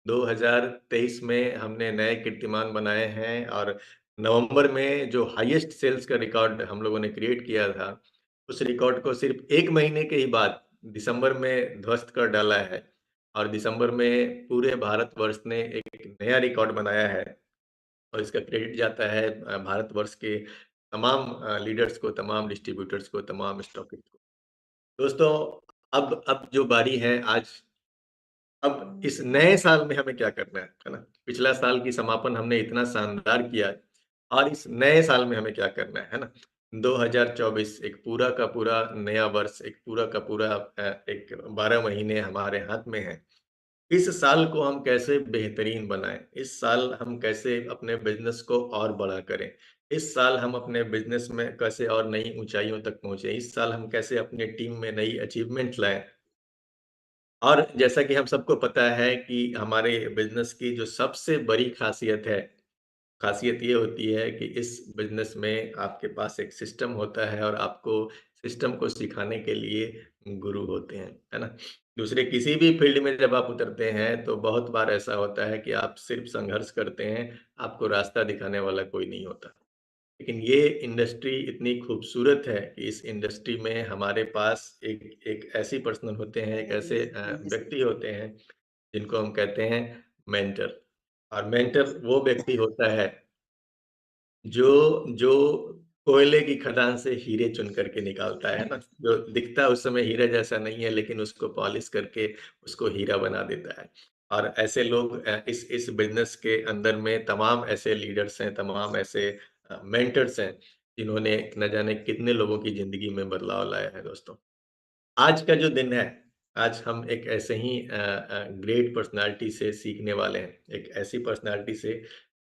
2023 में हमने नए कीर्तिमान बनाए हैं और नवंबर में जो हाईएस्ट सेल्स का रिकॉर्ड हम लोगों ने क्रिएट किया था, उस रिकॉर्ड को सिर्फ 1 महीने के ही बाद दिसंबर में ध्वस्त कर डाला है और दिसंबर में पूरे भारतवर्ष ने एक नया रिकॉर्ड बनाया है और इसका क्रेडिट जाता है भारतवर्ष के तमाम लीडर्स को, तमाम डिस्ट्रीब्यूटर्स को, तमाम स्टॉकिस्ट को। दोस्तों, अब जो बारी है आज अब इस नए साल में हमें क्या करना है ना? पिछला साल की समापन हमने इतना शानदार किया और इस नए साल में हमें क्या करना है ना? 2024 एक पूरा का पूरा नया वर्ष, एक पूरा का पूरा एक 12 महीने हमारे हाथ में है। इस साल को हम कैसे बेहतरीन बनाएँ? इस साल हम कैसे अपने बिज़नेस को और बड़ा करें? इस साल हम अपने बिज़नेस में कैसे और नई ऊँचाइयों तक पहुँचे? इस साल हम कैसे अपनी टीम में नई अचीवमेंट लाएँ? और जैसा कि हम सबको पता है कि हमारे बिज़नेस की जो सबसे बड़ी ख़ासियत ये होती है कि इस बिज़नेस में आपके पास एक सिस्टम होता है और आपको सिस्टम को सिखाने के लिए गुरु होते हैं, है ना? दूसरे किसी भी फ़ील्ड में जब आप उतरते हैं, तो बहुत बार ऐसा होता है कि आप सिर्फ़ संघर्ष करते हैं, आपको रास्ता दिखाने वाला कोई नहीं होता। लेकिन ये इंडस्ट्री इतनी खूबसूरत है कि इस इंडस्ट्री में हमारे पास एक एक ऐसी पर्सन होते हैं, एक ऐसे व्यक्ति होते हैं, जिनको हम कहते हैं मेंटर और मेंटर वो व्यक्ति होता है जो जो कोयले की खदान से हीरे चुन करके निकालता है ना, जो दिखता उस समय हीरे जैसा नहीं है लेकिन उसको पॉलिश करके उसको हीरा बना देता है। और ऐसे लोग इस बिज़नेस के अंदर में तमाम ऐसे लीडर्स हैं, तमाम ऐसे मेंटर्स हैं, जिन्होंने न जाने कितने लोगों की ज़िंदगी में बदलाव लाया है दोस्तों। आज का जो दिन है, आज हम एक ऐसे ही ग्रेट पर्सनैलिटी से सीखने वाले हैं। एक ऐसी पर्सनैलिटी से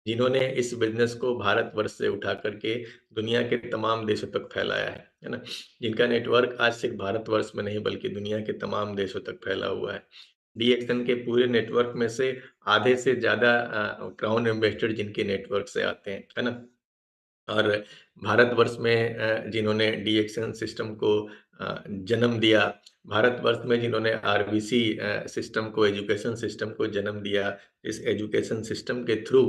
जिन्होंने इस बिज़नेस को भारतवर्ष से उठा कर के दुनिया के तमाम देशों तक फैलाया है ना? जिनका नेटवर्क आज सिर्फ़ भारतवर्ष में नहीं बल्कि दुनिया के तमाम देशों तक फैला हुआ है। डीएक्सन के पूरे नेटवर्क में से आधे से ज़्यादा क्राउन इन्वेस्टर जिनके नेटवर्क से आते हैं, है ना? और भारतवर्ष में जिन्होंने डीएक्सन सिस्टम को जन्म दिया, भारतवर्ष में जिन्होंने आरबीसी सिस्टम को एजुकेशन सिस्टम को जन्म दिया, इस एजुकेशन सिस्टम के थ्रू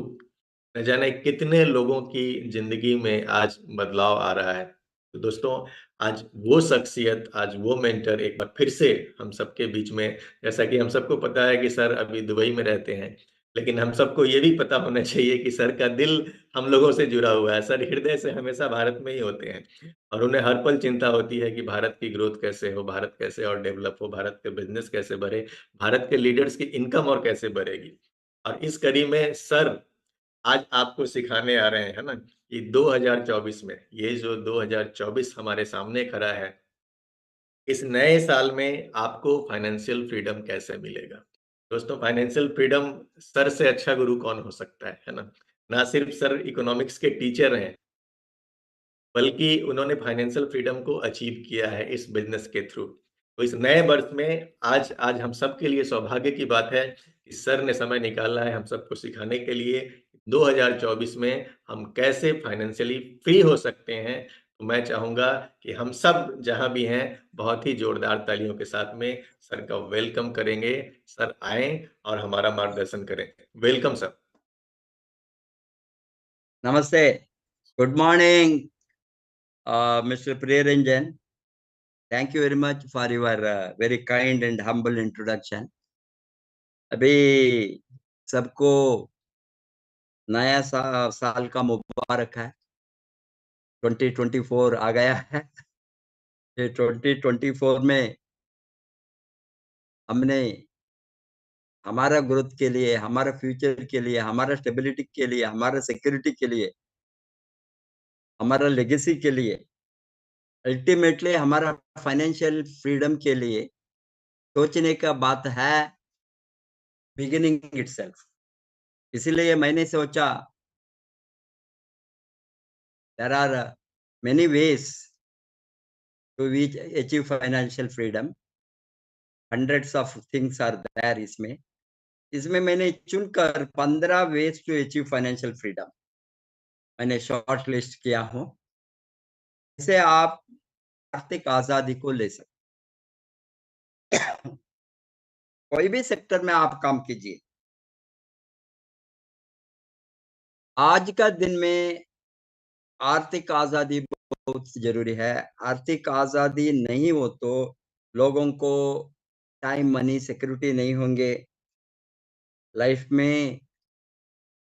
न जाने कितने लोगों की ज़िंदगी में आज बदलाव आ रहा है। तो दोस्तों, आज वो शख्सियत, आज वो मेंटर एक बार फिर से हम सबके बीच में जैसा कि हम सबको पता है कि सर अभी दुबई में रहते हैं, लेकिन हम सबको ये भी पता होना चाहिए कि सर का दिल हम लोगों से जुड़ा हुआ है। सर हृदय से हमेशा भारत में ही होते हैं और उन्हें हर पल चिंता होती है कि भारत की ग्रोथ कैसे हो, भारत कैसे और डेवलप हो, भारत के बिज़नेस कैसे बढ़े, भारत के लीडर्स की इनकम और कैसे बढ़ेगी। और इस कड़ी में सर आज आपको सिखाने आ रहे हैं, है ना? कि 2024 में ये जो 2024 हमारे सामने खड़ा है, इस नए साल में आपको फाइनेंशियल फ्रीडम कैसे मिलेगा? दोस्तों फाइनेंशियल फ्रीडम सर से अच्छा गुरु कौन हो सकता है ना? ना सिर्फ सर इकोनॉमिक्स के टीचर हैं, बल्कि उन्होंने फाइनेंशियल फ्रीडम को अचीव किया है इस बिज़नेस के थ्रू। तो इस नए वर्ष में आज आज हम सबके लिए सौभाग्य की बात है कि सर ने समय निकाला है हम सबको सिखाने के लिए 2024 में हम कैसे फाइनेंशियली फ्री हो सकते हैं। तो मैं चाहूँगा कि हम सब जहाँ भी हैं, बहुत ही जोरदार तालियों के साथ में सर का वेलकम करेंगे। सर आएँ और हमारा मार्गदर्शन करें। Welcome sir. Namaste. Good morning, Mr. Priyaranjan. Thank you very much for your very kind and humble introduction. अभी सबको नया साल का मुबारक है। 2024 आ गया है। ये 2024 में हमने हमारा ग्रोथ के लिए, हमारा फ्यूचर के लिए, हमारा स्टेबिलिटी के लिए, हमारा सिक्योरिटी के लिए, हमारा लेगेसी के लिए, अल्टीमेटली हमारा फाइनेंशियल फ्रीडम के लिए सोचने का बात है बिगिनिंग इटसेल्फ। इसलिए मैंने सोचा there are many ways to achieve financial freedom, hundreds of things are there इसमें। इसमें मैंने चुनकर 15 ways to achieve financial freedom मैंने शॉर्ट लिस्ट किया हूं। इसे आप आर्थिक आजादी को ले सकते। कोई भी सेक्टर में आप काम कीजिए, आज का दिन में आर्थिक आजादी बहुत जरूरी है। आर्थिक आजादी नहीं हो तो लोगों को टाइम, मनी, सिक्योरिटी नहीं होंगे लाइफ में।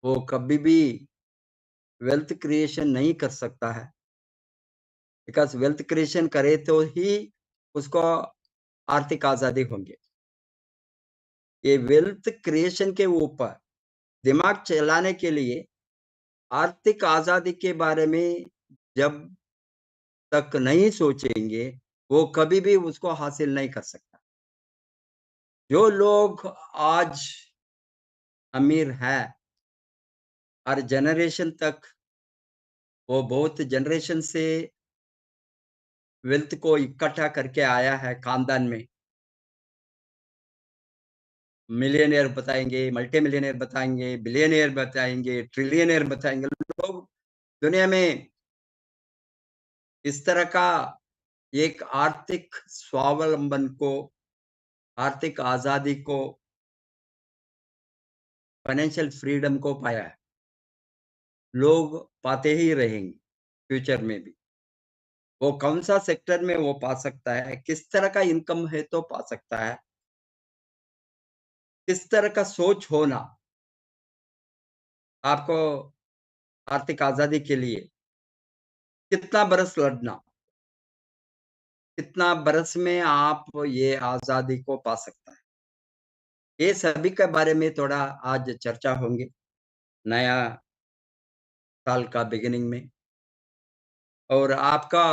वो कभी भी वेल्थ क्रिएशन नहीं कर सकता है, बिकॉज वेल्थ क्रिएशन करे तो ही उसको आर्थिक आजादी होंगे। ये वेल्थ क्रिएशन के ऊपर दिमाग चलाने के लिए आर्थिक आजादी के बारे में जब तक नहीं सोचेंगे, वो कभी भी उसको हासिल नहीं कर सकता। जो लोग आज अमीर है और जनरेशन तक, वो बहुत जनरेशन से वेल्थ को इकट्ठा करके आया है खानदान में। मिलियनियर बताएंगे, मल्टी मिलियनियर बताएंगे, बिलियनियर बताएंगे, ट्रिलियनियर बताएंगे। लोग दुनिया में इस तरह का एक आर्थिक स्वावलंबन को, आर्थिक आजादी को, फाइनेंशियल फ्रीडम को पाया है। लोग पाते ही रहेंगे फ्यूचर में भी। वो कौन सा सेक्टर में वो पा सकता है, किस तरह का इनकम है तो पा सकता है, किस तरह का सोच होना आपको आर्थिक आजादी के लिए, कितना बरस लड़ना, कितना बरस में आप ये आजादी को पा सकता है, ये सभी के बारे में थोड़ा आज चर्चा होंगे नया साल का बिगिनिंग में। और आपका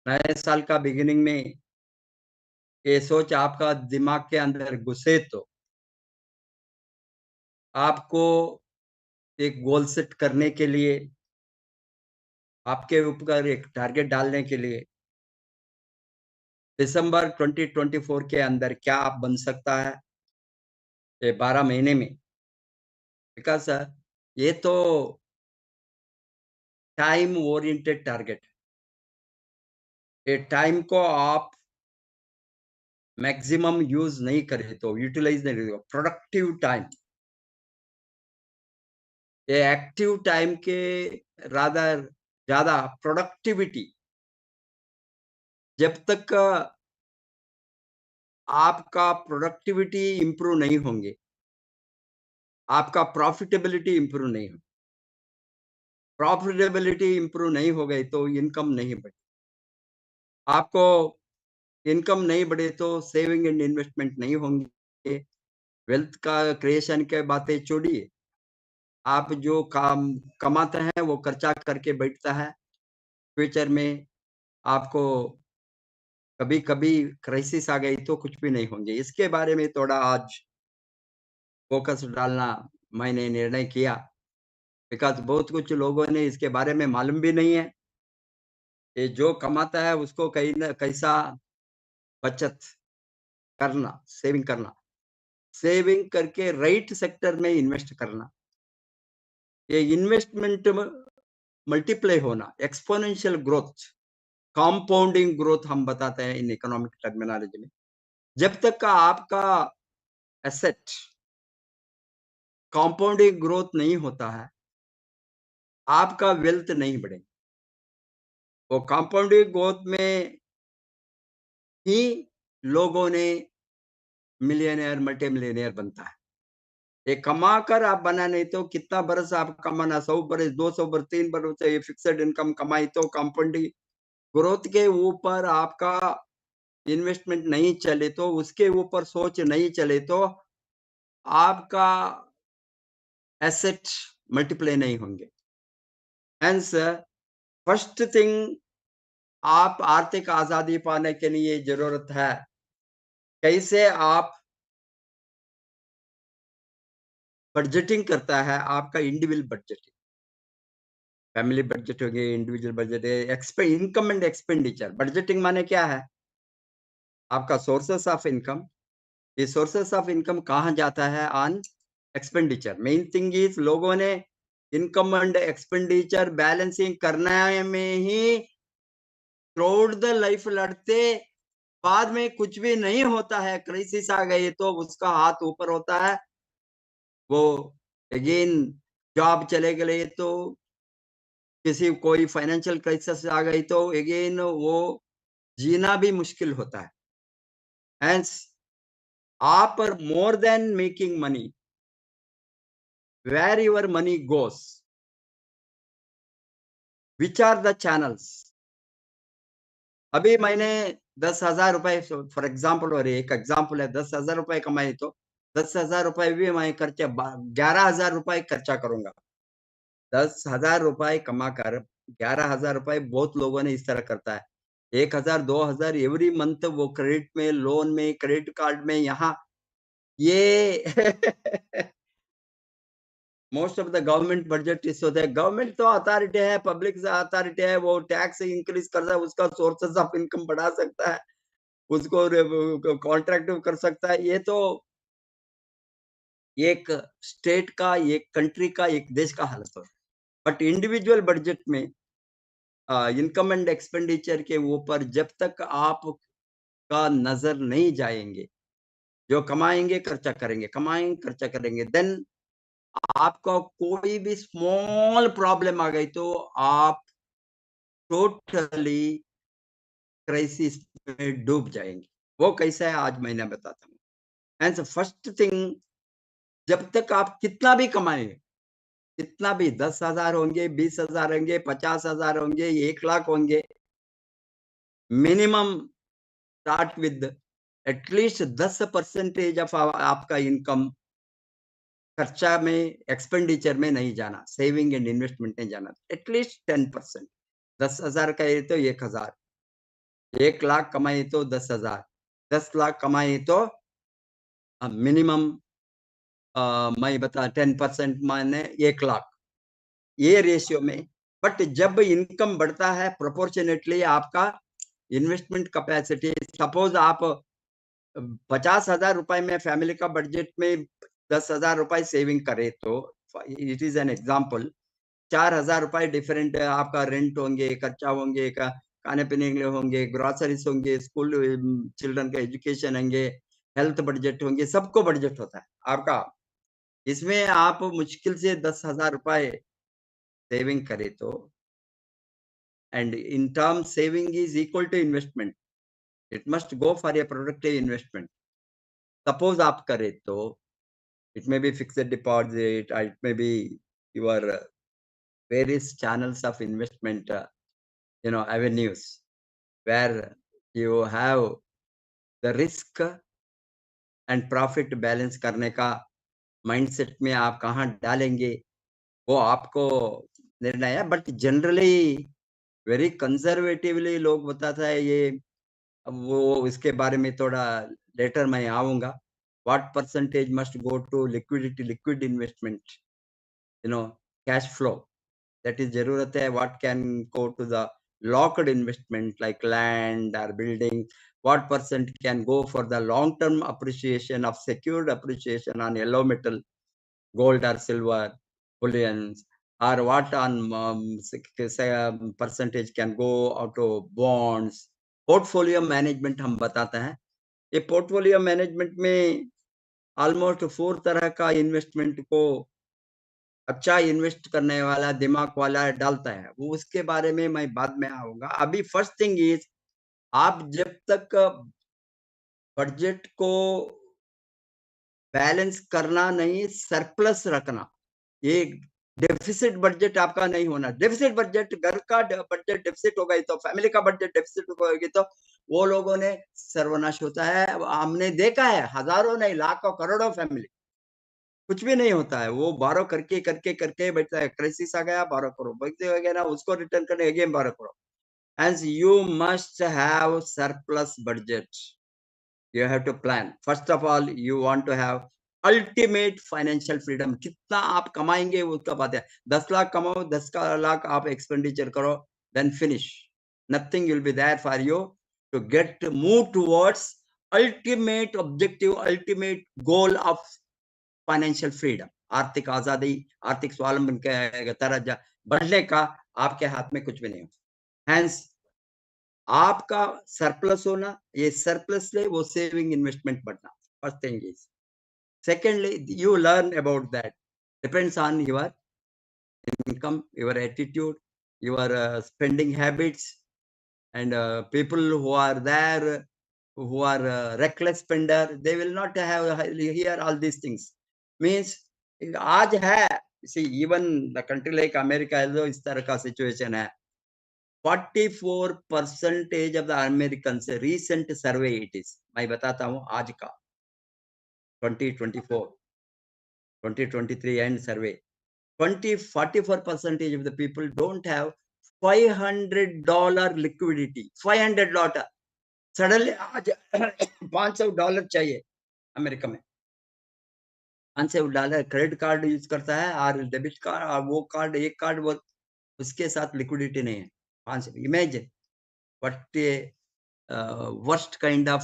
नए साल का बिगिनिंग में ये सोच आपका दिमाग के अंदर घुसे तो आपको एक गोल सेट करने के लिए, आपके ऊपर एक टारगेट डालने के लिए, दिसंबर 2024 के अंदर क्या आप बन सकता है ये 12 महीने में। बिकॉज ये तो टाइम ओरिएंटेड टारगेट है। ये टाइम को आप मैक्सिमम यूज नहीं करे तो, यूटिलाइज नहीं करे, प्रोडक्टिव टाइम, ये एक्टिव टाइम के रादर ज्यादा प्रोडक्टिविटी जब तक आपका प्रोडक्टिविटी इंप्रूव नहीं होंगे, आपका प्रॉफिटेबिलिटी इंप्रूव नहीं हो, प्रॉफिटेबिलिटी इंप्रूव नहीं हो गई तो इनकम नहीं बढ़े। आपको इनकम नहीं बढ़े तो सेविंग एंड इन्वेस्टमेंट नहीं होंगे। वेल्थ का क्रिएशन के बातें छोड़िए, आप जो काम कमाते हैं वो खर्चा करके बैठता है। फ्यूचर में आपको कभी कभी क्राइसिस आ गई तो कुछ भी नहीं होंगे। इसके बारे में थोड़ा आज फोकस डालना मैंने निर्णय किया, बिकॉज बहुत कुछ लोगों ने इसके बारे में मालूम भी नहीं है। ये जो कमाता है उसको कहीं न कैसा बचत करना, सेविंग करना, सेविंग करके राइट सेक्टर में इन्वेस्ट करना, ये इन्वेस्टमेंट मल्टीप्लाई होना, एक्सपोनेंशियल ग्रोथ, कंपाउंडिंग ग्रोथ हम बताते हैं इन इकोनॉमिक टर्मिनोलॉजी में। जब तक का आपका एसेट कंपाउंडिंग ग्रोथ नहीं होता है, आपका वेल्थ नहीं बढ़ेगा। वो कंपाउंडिंग ग्रोथ में ही लोगों ने मिलियनियर, मल्टी मिलियनियर बनता है। ये कमा कर आप बना नहीं तो कितना बरस आप कमाना, 100 बरस, 200 बरस, 3 बरस ये फिक्स्ड इनकम कमाई तो कंपाउंडिंग ग्रोथ के ऊपर आपका इन्वेस्टमेंट नहीं चले तो, उसके ऊपर सोच नहीं चले तो आपका एसेट मल्टीप्लाई नहीं होंगे। हेंस फर्स्ट थिंग, आप आर्थिक आजादी पाने के लिए जरूरत है कैसे आप बजटिंग करता है आपका इंडिविजुअल बजटिंग, फैमिली बजट हो गई, इंडिविजुअल बजट है, इनकम एंड एक्सपेंडिचर। बजटिंग माने क्या है? आपका सोर्सेस ऑफ इनकम, ये सोर्सेस ऑफ इनकम कहाँ जाता है? On expenditure. Main thing is लोगों ने इनकम एंड एक्सपेंडिचर बैलेंसिंग करने में ही थ्रूआउट द लाइफ लड़ते, बाद में कुछ भी नहीं होता है, क्राइसिस आ गई तो उसका हाथ ऊपर होता है, वो अगेन जॉब चले गए तो किसी कोई फाइनेंशियल क्राइसिस आ गई तो अगेन वो जीना भी मुश्किल होता है। हेंस आप more than making money, where your money goes, which are the channels. अभी मैंने 10,000 रुपए फॉर एग्जाम्पल, और एक एग्जाम्पल है, 10,000 रुपए कमाए तो 10,000 रुपए भी मैं खर्चा 11,000 रुपए खर्चा करूंगा। 10,000 रुपए कमा कर 11,000 रुपए बहुत लोगों ने इस तरह करता है। 1,000 2,000 एवरी मंथ वो क्रेडिट में, लोन में, क्रेडिट कार्ड में, यहाँ ये most of the government budget इस होता है। गवर्नमेंट तो अथॉरिटी है, पब्लिक अथॉरिटी है, वो टैक्स इंक्रीज करता है, उसका सोर्सेस ऑफ इनकम बढ़ा सकता है, उसको कॉन्ट्रैक्ट कर सकता है। ये तो एक स्टेट का, एक कंट्री का, एक देश का हालत है। बट इंडिविजुअल बजट में इनकम एंड एक्सपेंडिचर के ऊपर जब तक आपका नजर नहीं जाएंगे, जो कमाएंगे खर्चा करेंगे, कमाएंगे खर्चा करेंगे, देन आपका कोई भी स्मॉल प्रॉब्लम आ गई तो आप टोटली क्राइसिस में डूब जाएंगे। वो कैसा है आज मैं बताता हूँ। एंड फर्स्ट थिंग, जब तक आप कितना भी कमाएं, कितना भी 10,000 होंगे, 20,000 होंगे, 50,000 होंगे, 1,00,000 होंगे, minimum start with at least 10% of आपका इनकम खर्चा में, एक्सपेंडिचर में नहीं जाना, सेविंग एंड इन्वेस्टमेंट नहीं जाना, एटलीस्ट 10%। 10,000 का है तो 1,000, 1,00,000 कमाए तो 10,000, 10,00,000 कमाए तो मिनिमम मैं बता 10% माने 1,00,000, ये रेशियो में। बट जब इनकम बढ़ता है प्रोपोर्शनेटली आपका इन्वेस्टमेंट कैपेसिटी, सपोज आप 50,000 रुपए में फैमिली का बजट में 10,000 रुपए सेविंग करे तो इट इज एन एग्जांपल, 4,000 रुपए डिफरेंट आपका रेंट होंगे, खर्चा होंगे, खाने पीने के लिए होंगे, ग्रोसरीज होंगे, स्कूल चिल्ड्रन का एजुकेशन होंगे, हेल्थ बजट होंगे, सबको बजट होता है आपका। इसमें आप मुश्किल से 10,000 रुपए सेविंग करे तो, and in term saving is equal to investment, it must go for a productive investment. Suppose आप करे तो it may be fixed deposit, it may be your various channels of investment, avenues where you have the risk and profit balance करने का mindset में आप कहाँ डालेंगे, वो आपको निर्णय है। बट जनरली वेरी कंजर्वेटिवली लोग बताता है ये, वो इसके बारे में थोड़ा लेटर मैं आऊंगा। What percentage must go to liquidity, liquid investment, cash flow, that is जरूरत है, what can go to the locked investment like land or building, what percent can go for the long term appreciation of secured appreciation on yellow metal, gold or silver, bullions, or what on percentage can go out to bonds। Portfolio management हम बताते हैं। ये portfolio management में almost 4 तरह का investment को अच्छा invest करने वाला दिमाग वाला डालता है, वो उसके बारे में मैं बाद में आऊंगा। अभी फर्स्ट थिंग इज, आप जब तक बजट को बैलेंस करना नहीं, सरप्लस रखना, ये डेफिसिट बजट आपका नहीं होना। डेफिसिट बजट, घर का बजट डेफिसिट हो गई तो, फैमिली का बजट डेफिसिट हो गई तो वो लोगों ने सर्वनाश होता है। हमने देखा है, हजारों नहीं लाखों करोड़ों फैमिली, कुछ भी नहीं होता है, वो बारो करके करके करके बैठता है, क्राइसिस आ गया बारो करो, बैठते हो गया ना, उसको रिटर्न करने अगेन बारो करो। Hence you must have surplus budget, You have to plan. First of all, you want to have ultimate financial freedom. कितना आप कमाएंगे उसका बात है. 10 लाख कमाओ, 10 लाख आप एक्सपेंडिचर करो, then finish. Nothing will be there for you to move towards ultimate objective, ultimate goal of financial freedom. आर्थिक आजादी, आर्थिक स्वावलंबन के तरह बढ़ने का आपके हाथ में कुछ भी नहीं हो. Hence, आपका सरप्लस होना, ये सरप्लस से वो सेविंग इन्वेस्टमेंट बढ़ना. First thing is. Secondly, you learn about that. Depends on your income, your attitude, your spending habits, and people who are there, who are reckless spender, they will not have hear all these things. Means आज है, see, even the country like America है, इस तरह का situation है. 44% of the Americans, recent survey it is, मैं बताता हूँ आज का 2024, 2023 end survey. 44% of the people don't have $500 liquidity. $500. Suddenly आज $500 चाहिए अमेरिका में. $500 क्रेडिट कार्ड यूज करता है और डेबिट कार्ड, और वो कार्ड, एक कार्ड, वो उसके साथ लिक्विडिटी नहीं है. Imagine what a worst kind of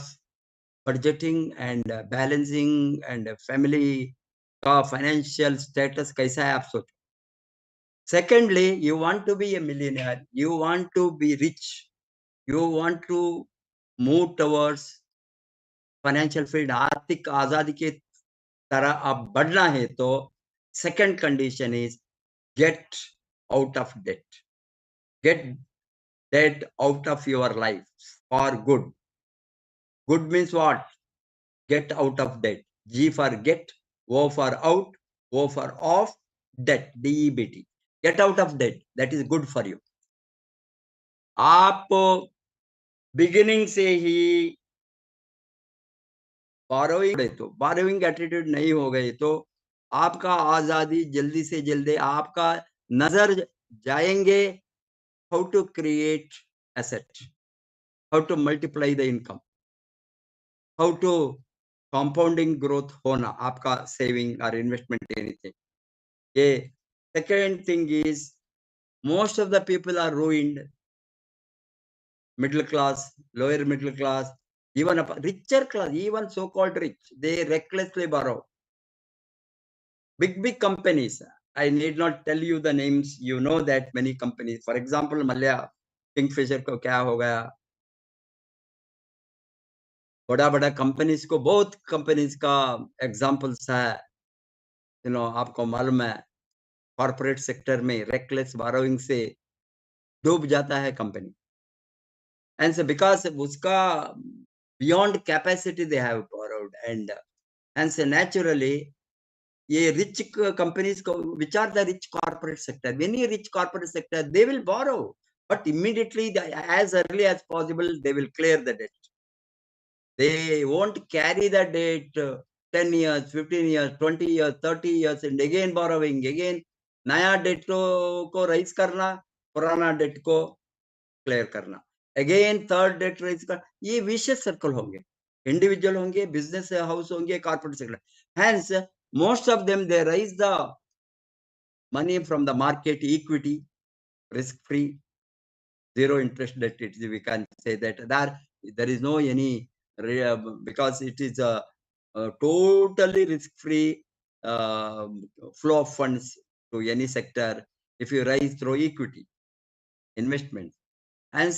budgeting and balancing and family का financial status कैसा है आप सोचो. Secondly, you want to be a millionaire, you want to be rich, you want to move towards financial freedom, आर्थिक आजादी के तरह आप बढ़ना है तो second condition is get out of debt. Get debt out of your life for good. Good means what? Get out of debt. G for get, O for out, O for off, debt, DEBT. Get out of debt. That is good for you. आप beginning से ही burrowing attitude नहीं हो गए तो आपका आजादी जल्दी से जल्दी, आपका नजर जाएंगे how to create asset, how to multiply the income, how to compounding growth होना आपका सेविंग और इन्वेस्टमेंट एनीथिंग. ये second thing is, most of the people are ruined. Middle class, lower middle class, even a richer class, even so-called rich, they recklessly borrow. Big companies, I need not tell you the names, you know that many companies. For example, Mallya Kingfisher को क्या हो गया, बड़ा companies को, बहुत companies का examples है. आपको मालूम है, कॉर्पोरेट सेक्टर में रेकलेस बोरोइंग से डूब जाता है company. And so because uska beyond capacity they have borrowed, and so naturally ye rich companies which are the rich corporate sector, many rich corporate sector, they will borrow, but immediately as early as possible they will clear the debt. They won't carry the debt 10 years, 15 years, 20 years, 30 years, and again borrowing, again नया date को rise करना, पुराना date को clear करना, again third date rise कर. ये vicious circle होंगे, individual होंगे, बिजनेस हाउस होंगे, corporate sector. Hence most of them they rise the money from the market, equity, risk free, zero interest debt. We can say that there is no any because it is a totally risk free flow of funds to any sector if you raise through equity investment. And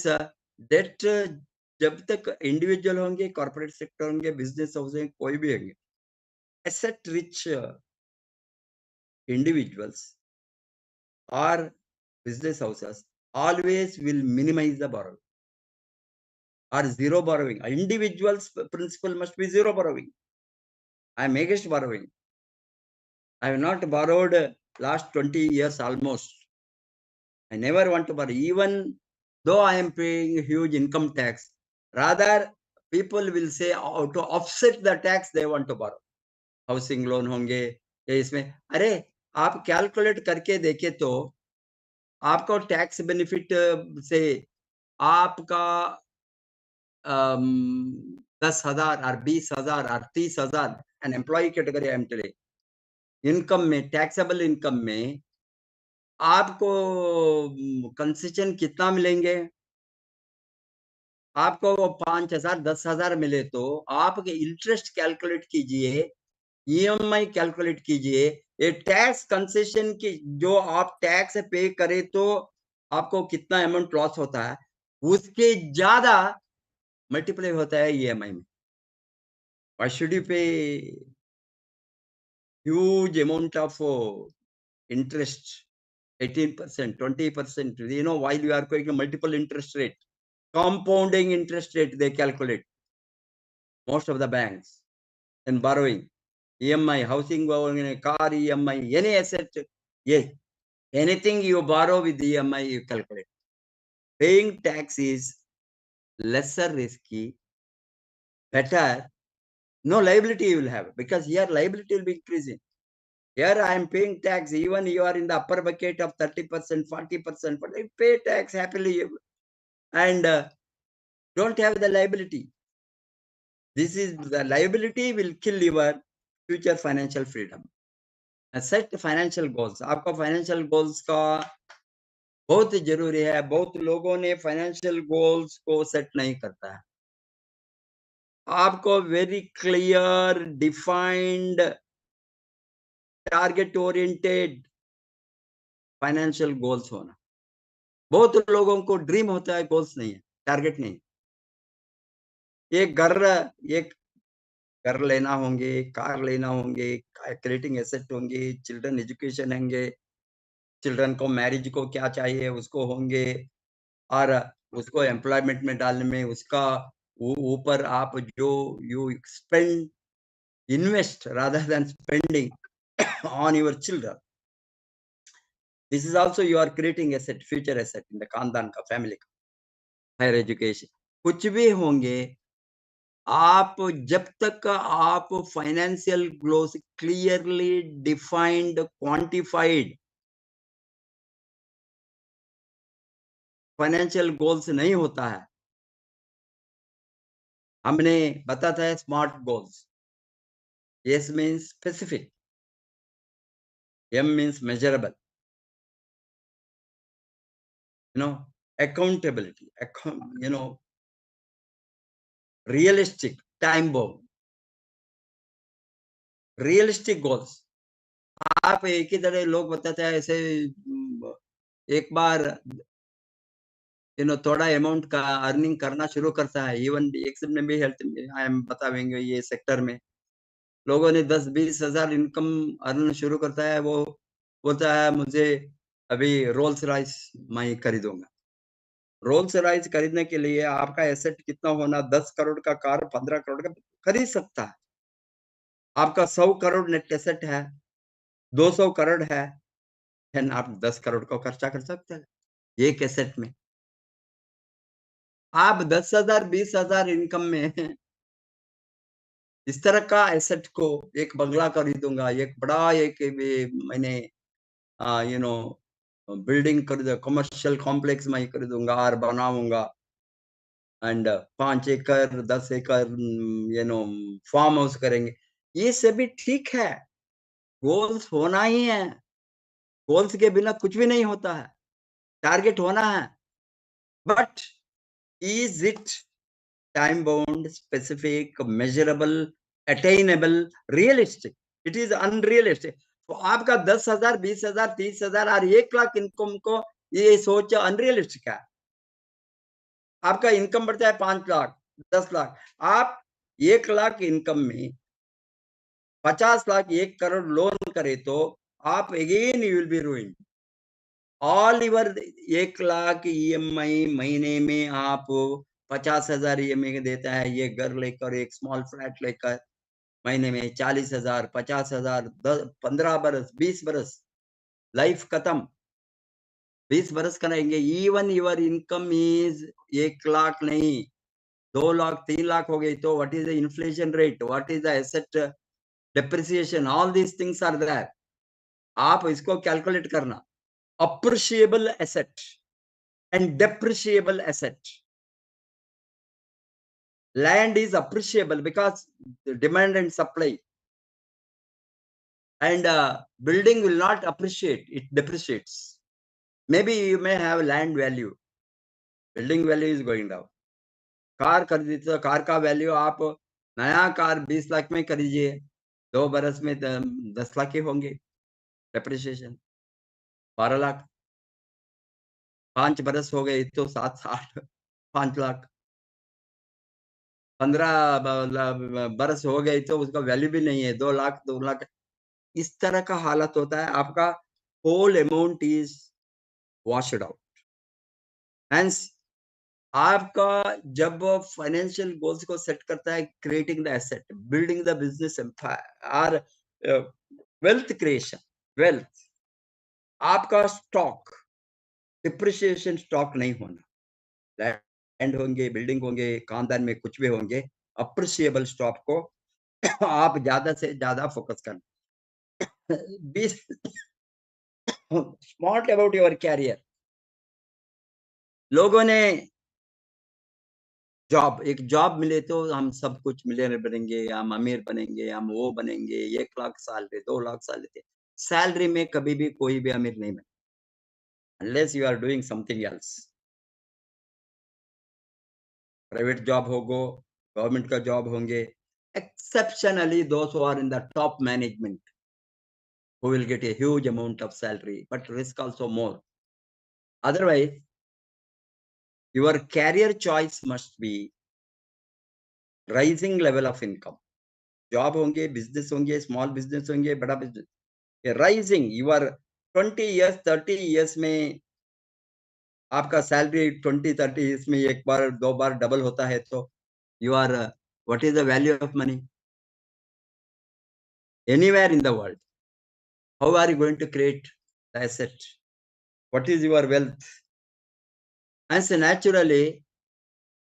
debt जब तक individual होंगे, corporate sector होंगे, business house होंगे, कोई भी होंगे, asset rich individuals और business houses always will minimize the borrowing or zero borrowing. Individuals principle must be zero borrowing. I am against borrowing. I have not borrowed last 20 years almost. I never want to borrow, even though I am paying huge income tax. Rather, people will say to offset the tax they want to borrow. Housing loan होंगे या इसमें, अरे आप calculate करके देखे तो आपको tax benefit से आपका 10,000 और 20,000 और 30,000 an employ category I am telling, income में, टैक्सेबल इनकम में आपको कंसेशन कितना मिलेंगे? आपको वो 5,000 10,000 मिले तो आपके इंटरेस्ट कैलकुलेट कीजिए, ईएमआई कैलकुलेट कीजिए, ये टैक्स कंसेशन की जो आप टैक्स पे करें तो आपको कितना अमाउंट लॉस होता है, उसके ज़्यादा मल्टीप्लाई होता है ईएमआई में। व्हाई शुड यू पे huge amount of interest, 18%, 20%, while you are going to multiple interest rate, compounding interest rate, they calculate most of the banks and borrowing, EMI, housing borrowing, car EMI, any asset, yeah, anything you borrow with EMI, you calculate. Paying tax is lesser risky, better, no liability you will have, because here liability will be increasing. Here I am paying tax, even you are in the upper bucket of 30%, 40%, but I pay tax happily and don't have the liability. This is the liability will kill your future financial freedom. Set financial goals. आपका financial goals का बहुत जरूरी है. बहुत लोगों ने financial goals को set नहीं करता है. आपको very clear, defined, target oriented financial goals होना. बहुत लोगों को ड्रीम होता है, गोल्स नहीं है, टारगेट नहीं. एक घर लेना होंगे, कार लेना होंगे, क्रिएटिंग एसेट होंगे, चिल्ड्रन एजुकेशन होंगे, चिल्ड्रन को मैरिज को क्या चाहिए उसको होंगे, और उसको एम्प्लॉयमेंट में डालने में उसका ऊपर आप जो you spend, invest rather than spending on your children. This is also you are creating asset, future asset in the खानदान का, फैमिली का. हायर एजुकेशन कुछ भी होंगे, आप जब तक आप financial goals clearly defined, quantified financial goals नहीं होता है. हमने बताता है smart goals. S means specific, M means measurable, accountability, realistic, time bound, realistic goals. आप एक ही तरह लोग बताते हैं ऐसे एक बार थोड़ा अमाउंट का अर्निंग करना शुरू करता है. इवन एक्सेप्ट में भी हेल्थ में आई एम बताएंगे, ये सेक्टर में लोगों ने 10-20 हजार इनकम अर्न शुरू करता है. वो बोलता है मुझे अभी रोल्स रॉयस मैं खरीदूंगा. रोल्स रॉयस खरीदने के लिए आपका एसेट कितना होना, 10 करोड़ का कार 15 करोड़ का खरीद सकता है. आपका 100 करोड़ नेट एसेट है, 200 करोड़ है, देन आप 10 करोड़ को खर्चा कर सकते हैं एक एसेट में. आप 10,000 20,000 इनकम में इस तरह का एसेट को, एक बंगला खरीदूंगा, एक बड़ा एक मैंने बिल्डिंग खरीद, कमर्शियल कॉम्प्लेक्स मैं खरीदूंगा और बनाऊंगा, एंड 5 एकड़ 10 एकड़ फार्म हाउस करेंगे. ये सभी ठीक है, गोल्स होना ही है. गोल्स के बिना कुछ भी नहीं होता है. टारगेट होना है, but is it time bound, specific, measurable, attainable, realistic? It is unrealistic. तो आपका 10,000 20,000 30,000 और 1 लाख इनकम को ये सोच अनरियलिस्टिक है. आपका इनकम बढ़ता है 5 लाख 10 लाख, आप 1 लाख इनकम में 50 लाख 1 करोड़ लोन करे तो आप again you will be ruined. All your 1 lakh EMI महीने में आप 50,000 ईएमआई देता है. ये घर लेकर, एक स्मॉल फ्लैट लेकर महीने में 40,000 50,000, 15 बरस 20 बरस लाइफ खत्म. 20 बरस करेंगे, even your income is 1 lakh नहीं 2 लाख 3 लाख हो गई तो what is the inflation rate, what is the asset depreciation, all these things are there. आप इसको कैलकुलेट करना. Appreciable asset and depreciable asset. Land is appreciable because the demand and supply. And building will not appreciate, it depreciates. Maybe you may have land value, building value is going down. Car खरीदी तो car का value आप नया car 20 lakh में खरीदिए, 2 बरस में 10 लाख के होंगे डेप्रिसिएशन, 12 लाख, 5 बरस हो गए तो 7-8 5 लाख, 15 बरस हो गए तो उसका वैल्यू भी नहीं है, 2 लाख, 2 लाख, इस तरह का हालत होता है, आपका whole amount is washed out. Hence आपका जब फाइनेंशियल गोल्स को सेट करता है, creating the asset, building the business empire और वेल्थ क्रिएशन, वेल्थ, आपका स्टॉक, डिप्रिसिएशन स्टॉक नहीं होना, लैंड होंगे, बिल्डिंग होंगे, खानदान में कुछ भी होंगे, अप्रिशिएबल स्टॉक को आप ज्यादा से ज्यादा फोकस करना। Be smart about your career. लोगों ने एक जॉब मिले तो हम सब कुछ मिलियनर बनेंगे, हम अमीर बनेंगे, हम वो बनेंगे, 1 lakh salary, 2 lakh salary. Salary में कभी भी कोई भी अमीर नहीं बने unless you are doing something else. Private job होगो, गवर्नमेंट का जॉब होंगे, exceptionally those who are in the top management who will get a huge amount of salary, but risk also more. Otherwise, your career choice must be rising level of income. Job होंगे, business होंगे, small business होंगे, बड़ा business, rising your 20 years 30 years में आपका salary 20-30 years में एक बार 2 बार double होता है तो you are what is the value of money anywhere in the world. How are you going to create the asset? What is your wealth? And so naturally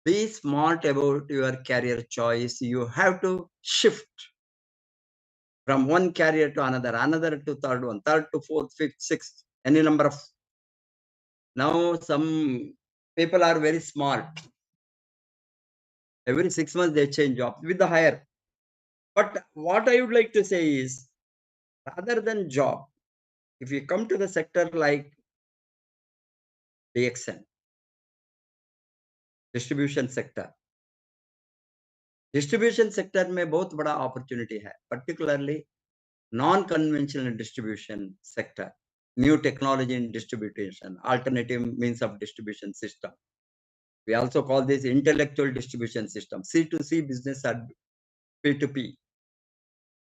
be smart about your career choice. You have to shift from one career to another, another to third one, third to fourth, fifth, sixth, any number of. Now some people are very smart. Every 6 months they change jobs with the higher. But what I would like to say is, rather than job, if you come to the sector like DXN, distribution sector में बहुत बड़ा opportunity है, particularly non-conventional distribution sector, new technology in distribution, alternative means of distribution system. We also call this intellectual distribution system, C2C business or P2P,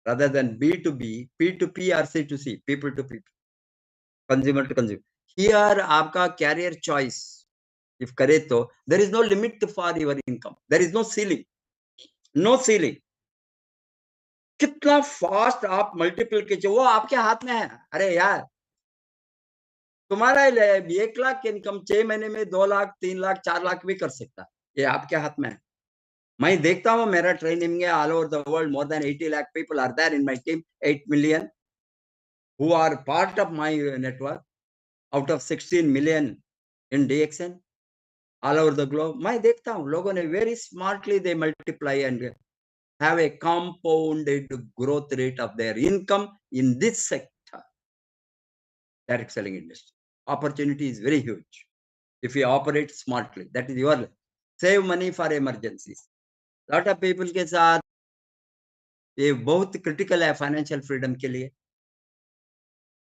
rather than B2B, P2P or C2C, people to people, consumer to consumer. Here, आपका career choice, if करे तो, there is no limit for your income. There is no ceiling. No ceiling. कितना fast आप multiple के वो आपके हाथ में है। अरे यार, तुम्हारा 1 लाख इनकम 6 महीने में 2 लाख, 3 लाख, 4 लाख भी कर सकता है। ये आपके हाथ में है। मैं देखता हूँ मेरा ट्रेनिंग में all over the world more than 80 lakh people are there in my team, 8 million who are part of my network out of 16 million in DXN all over the globe. मैं देखता हूँ लोगों ने very smartly they multiply and have a compounded growth rate of their income in this sector, direct selling industry. Opportunity is very huge if you operate smartly. That is your save money for emergencies. Lot of people के साथ ये बहुत critical है financial freedom के लिए।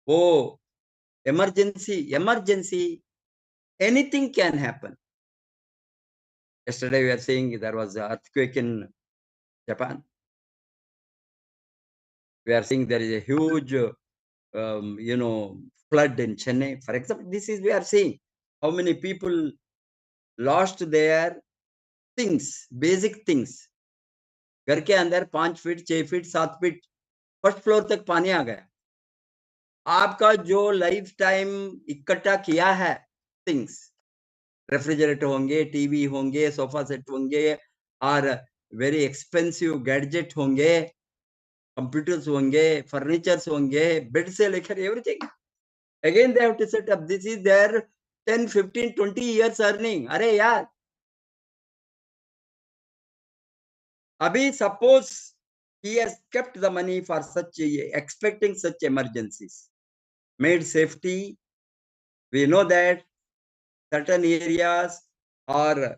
वो emergency, anything can happen. Yesterday we are saying there was an earthquake in Japan. We are seeing there is a huge flood in Chennai. For example, we are seeing how many people lost their things, basic things. घर के अंदर 5 feet, 6 feet, 7 feet, first floor तक पानी आ गया। आपका जो life time इकट्ठा किया है थिंग्स, रेफ्रिजरेटर होंगे, टीवी होंगे, सोफा सेट होंगे और वेरी एक्सपेंसिव गैजेट होंगे, कंप्यूटर्स होंगे, फर्नीचर्स होंगे, बेड से लेकर everything, again they have to set up. This is their 10, 15, 20 years earning. अरे यार, अभी suppose he has kept the money for such expecting such emergencies, made safety. We know that certain areas are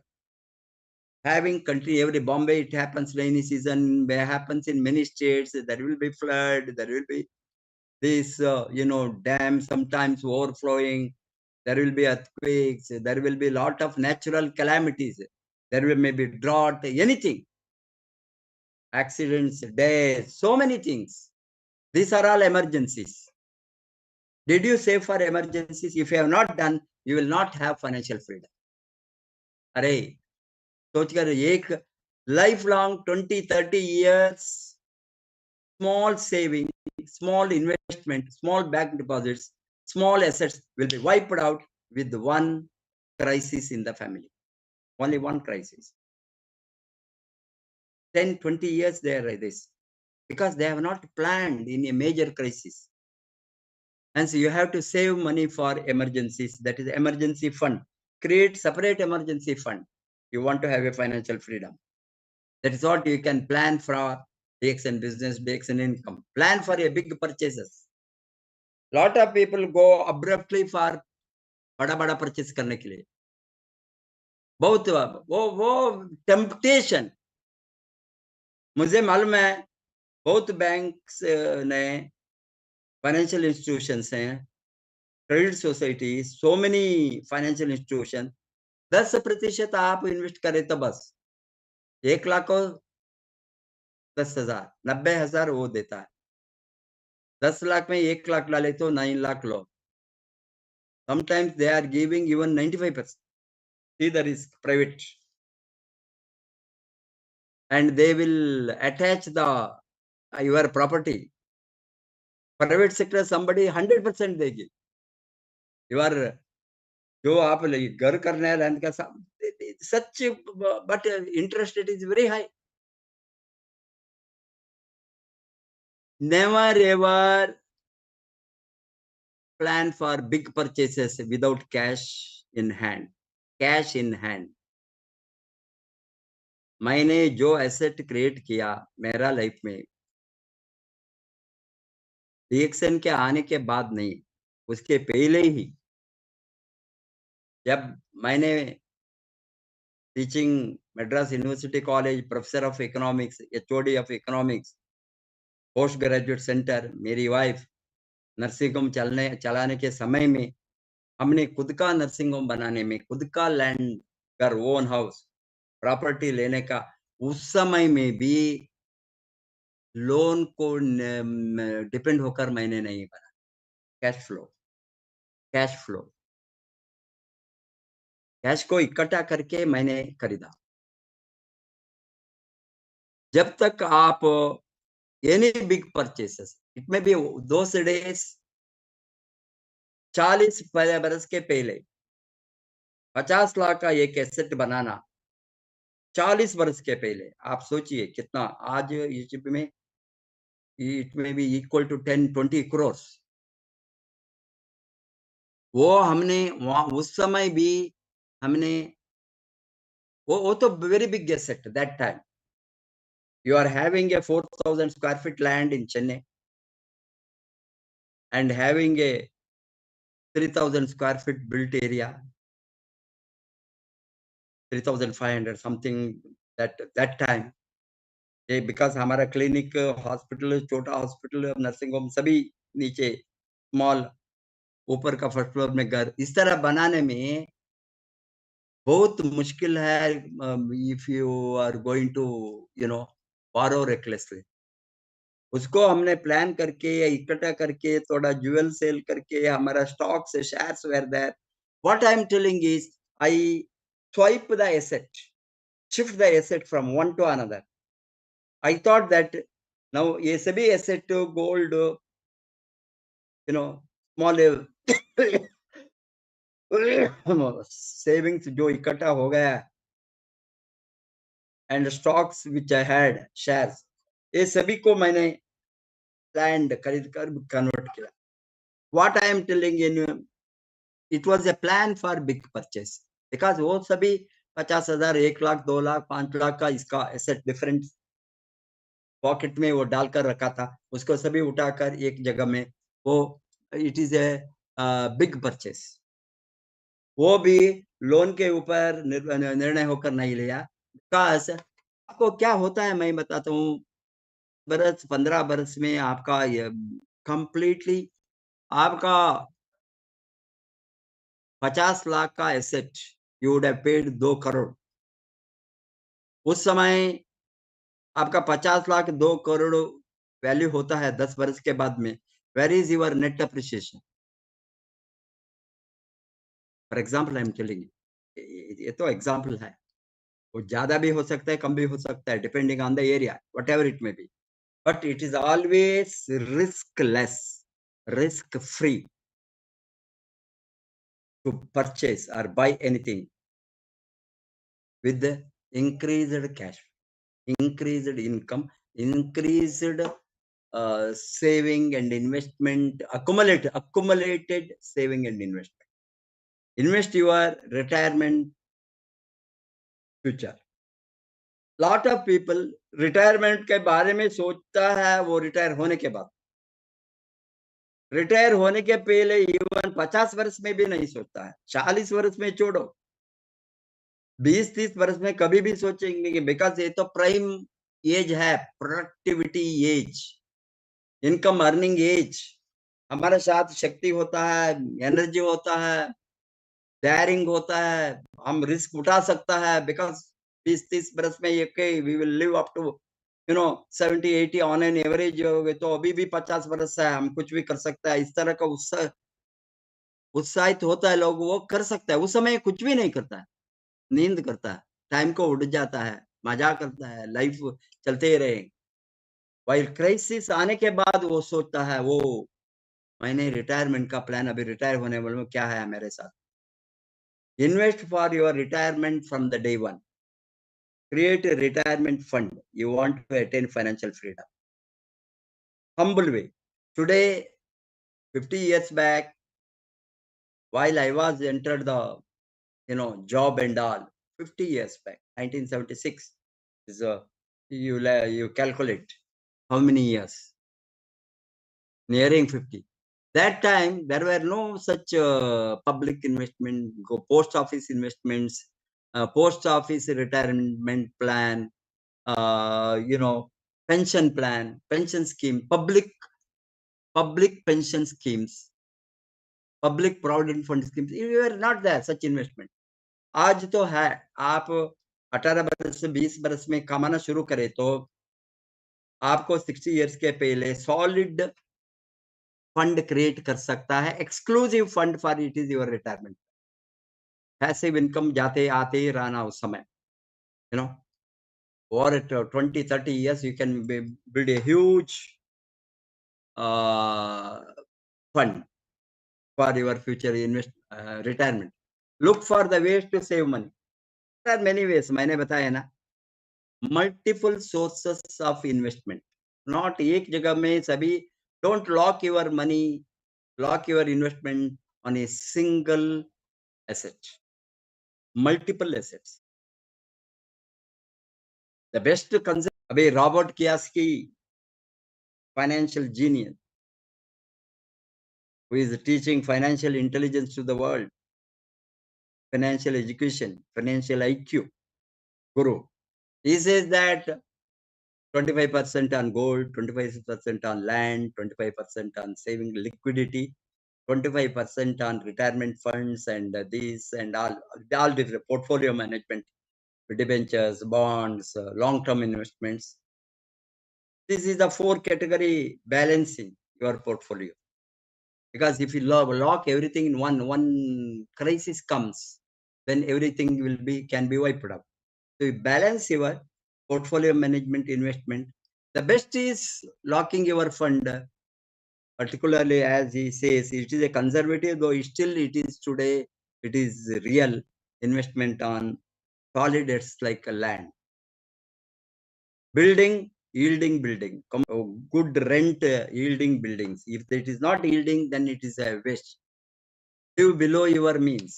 having country, every Bombay, it happens rainy season, it happens in many states, there will be flood, there will be this, dam sometimes overflowing, there will be earthquakes, there will be a lot of natural calamities, there will maybe drought, anything, accidents, death, so many things. These are all emergencies. Did you save for emergencies? If you have not done, you will not have financial freedom. अरे सोचकर एक lifelong 20-30 years small saving, small investment, small bank deposits, small assets will be wiped out with one crisis in the family. Only one crisis. 10, 20 years they are like this because they have not planned in a major crisis. And so you have to save money for emergencies. That is emergency fund. Create separate emergency fund. You want to have a financial freedom. That is what you can plan for breaks in business, breaks in income. Plan for a big purchases. Lot of people go abruptly for बड़ा purchase करने के लिए. बहुत वो temptation. मुझे मालूम है बहुत बैंक्स ने financial institutions हैं, credit societies, so many financial institutions, 10% आप इन्वेस्ट करें तो बस 1 लाख को 10,000, 90,000 वो देता है. 10 लाख में 1 लाख डाले तो 9 लाख लो. Sometimes they are giving even 95%. See the risk, private. And they will attach the your property. Private sector, somebody 100% they give. Your जो आप घर करना है रेंट का सच, but interest rate is very high. Never ever plan for big purchases without cash in hand. Cash in hand. मैंने जो asset create किया मेरा लाइफ में रिएक्शन के आने के बाद नहीं, उसके पहले ही जब मैंने teaching Madras university college professor of economics, HOD of economics, post graduate centre, मेरी वाइफ नर्सिंग होम चलाने के समय में हमने खुद का नर्सिंग होम बनाने में खुद का लैंड घर, ओन हाउस, प्रॉपर्टी लेने का उस समय में भी लोन को डिपेंड होकर मैंने नहीं बना. कैश फ्लो कैश को इकट्ठा करके मैंने खरीदा. जब तक आप एनी बिग परचेसेस, इट में भी those days 40 बरस के पहले 50 लाख का एक एसेट बनाना 40 बरस के पहले, आप सोचिए कितना. आज इजिप्ट में इट में भी इक्वल टू 10-20 crores. वो हमने वहां उस समय भी हमने वो तो very big asset that time. You are having a 4,000 square feet land in Chennai and having a 3,000 square feet built area, 3,500 something that time. Because हमारा क्लिनिक, हॉस्पिटल, छोटा हॉस्पिटल, नर्सिंग होम सभी नीचे, स्मॉल, ऊपर का first floor में घर, इस तरह बनाने में बहुत मुश्किल है. If you are going to borrow recklessly. उसको हमने प्लान करके या इकट्ठा करके थोड़ा ज्वेल सेल करके हमारा stocks shares where there. What I am telling is I swipe the asset, shift the asset from one to another. I thought that now ये सभी एसेट, गोल्ड, स्मॉल सेविंग्स जो इकट्ठा हो गया and stocks which I had shares, ये सभी को मैंने लैंड खरीद कर कन्वर्ट किया. What I am telling in, it was a plan for big purchase because वो सभी 50,000, 1 लाख, 2 लाख, 5 लाख का इसका एसेट डिफरेंट पॉकेट में वो डालकर रखा था, उसको सभी उठाकर एक जगह में वो it is a big purchase. वो भी लोन के ऊपर निर्णय होकर नहीं लिया। बिकॉज़ आपको क्या होता है मैं बताता हूँ, बरस 15 बरस में आपका ये कंप्लीटली आपका 50 लाख का asset you would have paid 2 crore. उस समय आपका 50 लाख 2 करोड़ वैल्यू होता है 10 वर्ष के बाद में। Where is your net appreciation? For example I am telling you. ये तो एग्ज़ाम्पल है। वो ज़्यादा भी हो सकता है, कम भी हो सकता है, depending on the area, whatever it may be. But it is always riskless, risk free to purchase or buy anything with the increased cash, increased income, increased saving and investment, accumulated saving and investment. Invest your retirement future. Lot of people retirement के बारे में सोचता है वो retire होने के बाद। Retire होने के पहले इवन 50 वर्ष में भी नहीं सोचता है। 40 वर्ष में छोड़ो, 20-30 वर्ष में कभी भी सोचेंगे कि बिकॉज़ ये तो प्राइम एज है, productivity age, income earning age. हमारे साथ शक्ति होता है, एनर्जी होता है, डेयरिंग होता है, हम रिस्क उठा सकता है बिकॉज़ 20-30 बरस में ये के we will live up to 70-80 on an average हो गए तो अभी भी 50 बरस है, हम कुछ भी कर सकता है। इस तरह का उत्साहित होता है लोग, वो कर सकता है। उस समय कुछ भी नहीं करता है, नींद करता है, टाइम को उड़ जाता है, मज़ाक करता है, लाइफ चलते ही रहे। व्हाइल क्राइसिस आने के बाद वो सोचता है वो मैंने रिटायरमेंट का प्लान अभी रिटायर होने वाले में क्या है मेरे साथ? Invest for your retirement from the day one. Create a retirement fund. You want to attain financial freedom. Humble way. Today, 50 years back, while I was entered the job and all, 50 years back, 1976 is you calculate how many years? Nearing 50. That time there were no such public investment, post office investments, post office retirement plan, pension plan, pension scheme, public pension schemes, public provident fund schemes. You were not there such investment. आज तो है। आप 18 बरस से 20 बरस में कमाना शुरू करें तो आपको 60 इयर्स के पहले सॉलिड फंड क्रिएट कर सकता है, exclusive fund for it is your retirement. Passive income जाते आते ही रहना उस समय, you know or at 20-30 years you can build a huge fund for your future retirement. Look for the ways to save money. There are many ways, मैंने बताया ना, multiple sources of investment, not एक जगह में सभी। don't lock your money, lock your investment on a single asset, multiple assets. The best concept, अभी Robert कियास्की, financial genius, who is teaching financial intelligence to the world, financial education, financial IQ guru. He says that 25% on gold, 25% on land, 25% on saving liquidity, 25% on retirement funds and these and all different portfolio management, debentures, bonds, long-term investments. This is the 4 category balancing your portfolio. Because if you lock everything in one crisis comes, then everything can be wiped out. So you balance your portfolio management investment. The best is locking your fund, particularly as he says, it is a conservative, though still it is today, it is real investment on solid assets like land. Building, yielding building, good rent yielding buildings. If it is not yielding, then it is a waste. Live below your means.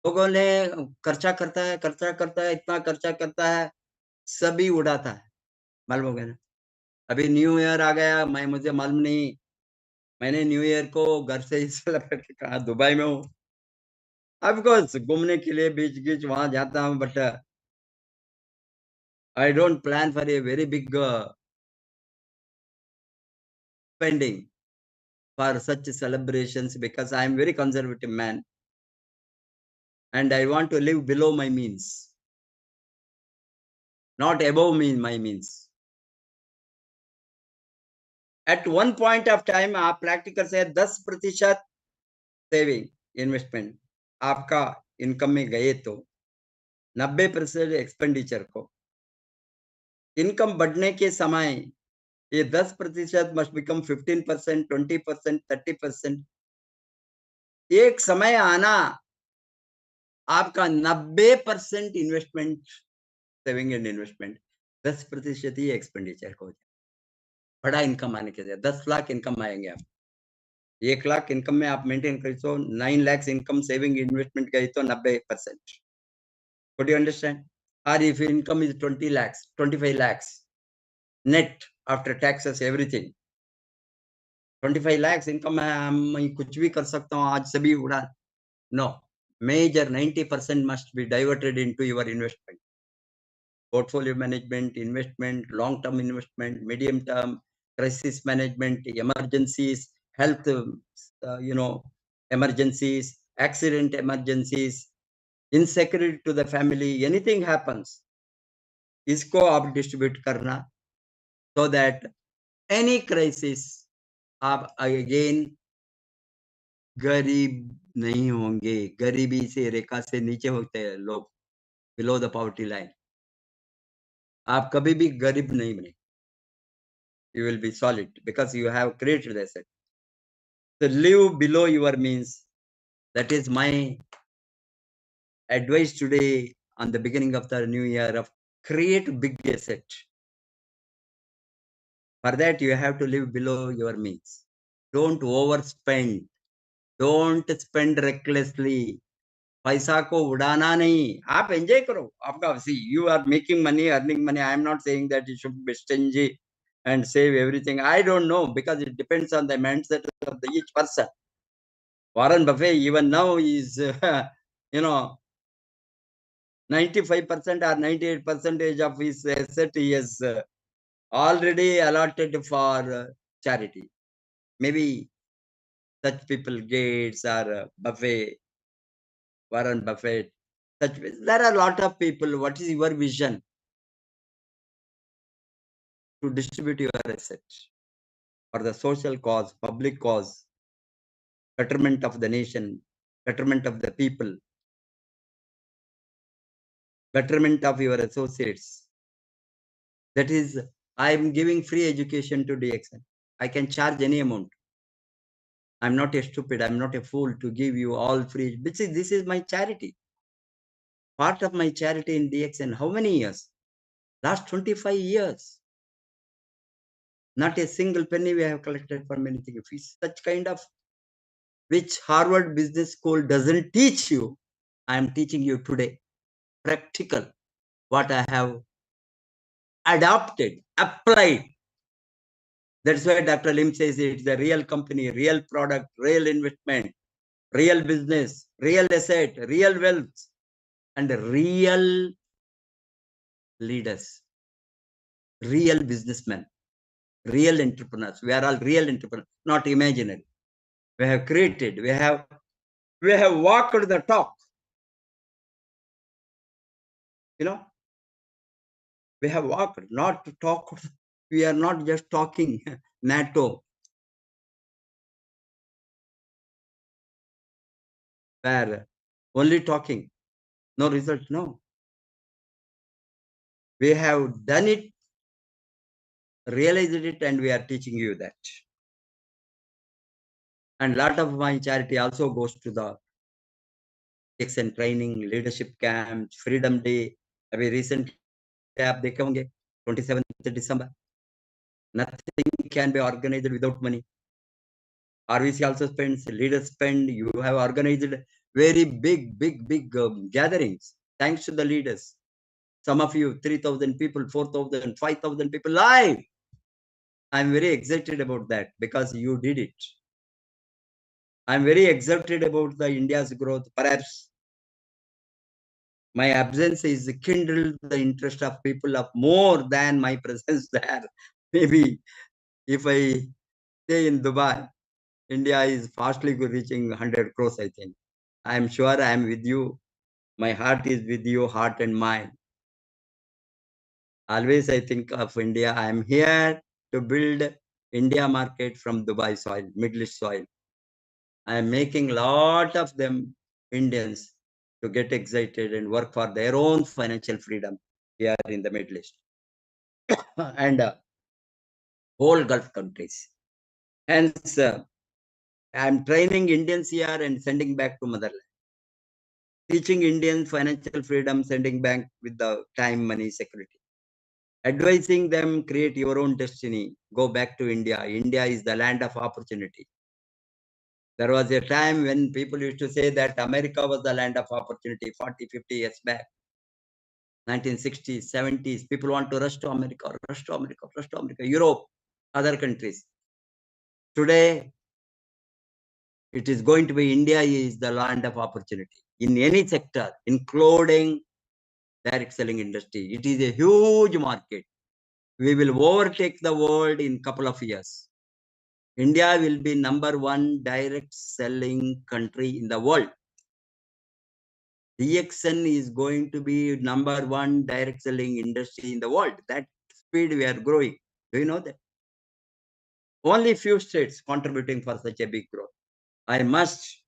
लोगों ने खर्चा करता है, इतना खर्चा करता है, सभी उड़ाता है, मालूम हो गया ना? अभी न्यू ईयर आ गया, मुझे मालूम नहीं, मैंने न्यू ईयर को घर से ही सेलिब्रेट कहा, दुबई में हूँ। ऑफ कोर्स घूमने के लिए बीच-गीच वहाँ जाता हूँ, but I don't plan for a very big spending for such celebrations because I am very conservative man and I want to live below my means, not above my means. At one point of time, आप practical से 10% saving investment आपका income में गए तो 90% expenditure को, income बढ़ने के समय ये 10% मस्ट बिकम 15%, 20%, 30%। एक समय आना आपका 90% investment, saving and investment 10% he expenditure हो जाए। बड़ा इनकम आने के लिए 10 लाख इनकम आएंगे आप, 1 लाख इनकम में आप मेंटेन करें तो 9 लाख इनकम सेविंग इन्वेस्टमेंट गई तो 90%। Would you understand? Or if income is 20 lakhs, 25 lakhs net after taxes everything, 25 lakhs income है, मैं कुछ भी कर सकता हूँ आज सभी उड़ा। No, major 90% must be diverted into your investment, portfolio management, investment, long term investment, medium term, crisis management, emergencies, health, emergencies, accident emergencies, insecurity to the family, anything happens, इसको आप डिस्ट्रीब्यूट करना, so that any crisis आप again गरीब नहीं होंगे। गरीबी से रेखा से नीचे होते हैं लोग, बिलो द पॉवर्टी लाइन। आप कभी भी गरीब नहीं बने। You will be solid because you have created the asset. So live below your means. That is my advice today on the beginning of the new year, of create big asset. For that you have to live below your means. Don't overspend. Don't spend recklessly. पैसा को उड़ाना नहीं, आप enjoy करो। आपका see you are making money, earning money. I am not saying that you should be stingy and save everything. I don't know because it depends on the mindset of each person. Warren Buffett even now is, 95% or 98% of his asset he has already allotted for charity. Maybe such people, Gates or Buffett, Warren Buffett, there are a lot of people. What is your vision to distribute your assets for the social cause, public cause, betterment of the nation, betterment of the people, betterment of your associates? That is, I am giving free education to DXN. I can charge any amount. I'm not a stupid, I'm not a fool to give you all free. This is my charity. Part of my charity in DXN. How many years? Last 25 years. Not a single penny we have collected from anything. If it's such kind of, which Harvard Business School doesn't teach you, I am teaching you today. Practical. What I have adopted, applied. That's why Dr. Lim says it's a real company, real product, real investment, real business, real asset, real wealth, and real leaders, real businessmen, real entrepreneurs. We are all real entrepreneurs, not imaginary. We have created, we have walked the talk. We have walked, not to talk. We are not just talking NATO. Where only talking, no result, no. We have done it, realized it, and we are teaching you that. And lot of my charity also goes to the and training, leadership camps, Freedom Day. अभी recent आप देखे होंगे 27th December. Nothing can be organized without money. RVC also spends, leaders spend. You have organized very big gatherings. Thanks to the leaders. Some of you, 3,000 people, 4,000, 5,000 people live. I'm very excited about that because you did it. I'm very excited about the India's growth. Perhaps my absence is kindled the interest of people of more than my presence there. Maybe if I stay in Dubai, India is fastly reaching 100 crores, I think. I'm sure I am with you. My heart is with you, heart and mind. Always I think of India. I am here to build India market from Dubai soil, Middle East soil. I am making lot of them Indians to get excited and work for their own financial freedom here in the Middle East and whole Gulf countries. Hence, I am training Indians here and sending back to motherland. Teaching Indians financial freedom, sending back with the time, money, security. Advising them, create your own destiny. Go back to India. India is the land of opportunity. There was a time when people used to say that America was the land of opportunity 40, 50 years back. 1960s, 70s, people want to rush to America, rush to America, rush to America, Europe, other countries. Today, it is going to be India is the land of opportunity in any sector, including direct selling industry. It is a huge market. We will overtake the world in a couple of years. India will be #1 direct selling country in the world. DXN is going to be #1 direct selling industry in the world. That speed we are growing. Do you know that? Only few states contributing for such a big growth. I must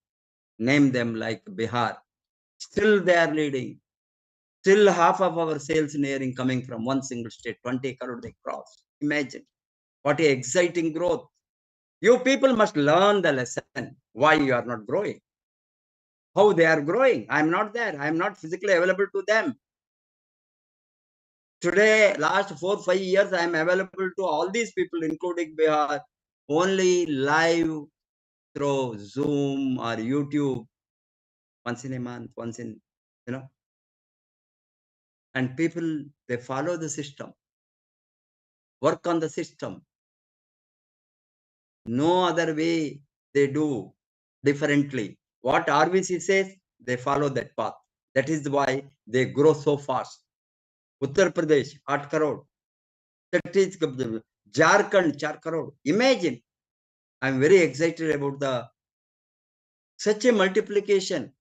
name them like Bihar. Still they are leading. Still half of our sales nearing coming from one single state. 20 crore they cross. Imagine what a exciting growth. You people must learn the lesson why you are not growing. How they are growing. I'm not there. I'm not physically available to them. Today, last 4-5 years, I am available to all these people, including Bihar, only live through Zoom or YouTube, once in a month, once in, and people, they follow the system, work on the system. No other way they do differently. What RVC says, they follow that path. That is why they grow so fast. Uttar Pradesh, 8 crore. Jharkhand, 4 crore. Imagine. I'm very excited about such a multiplication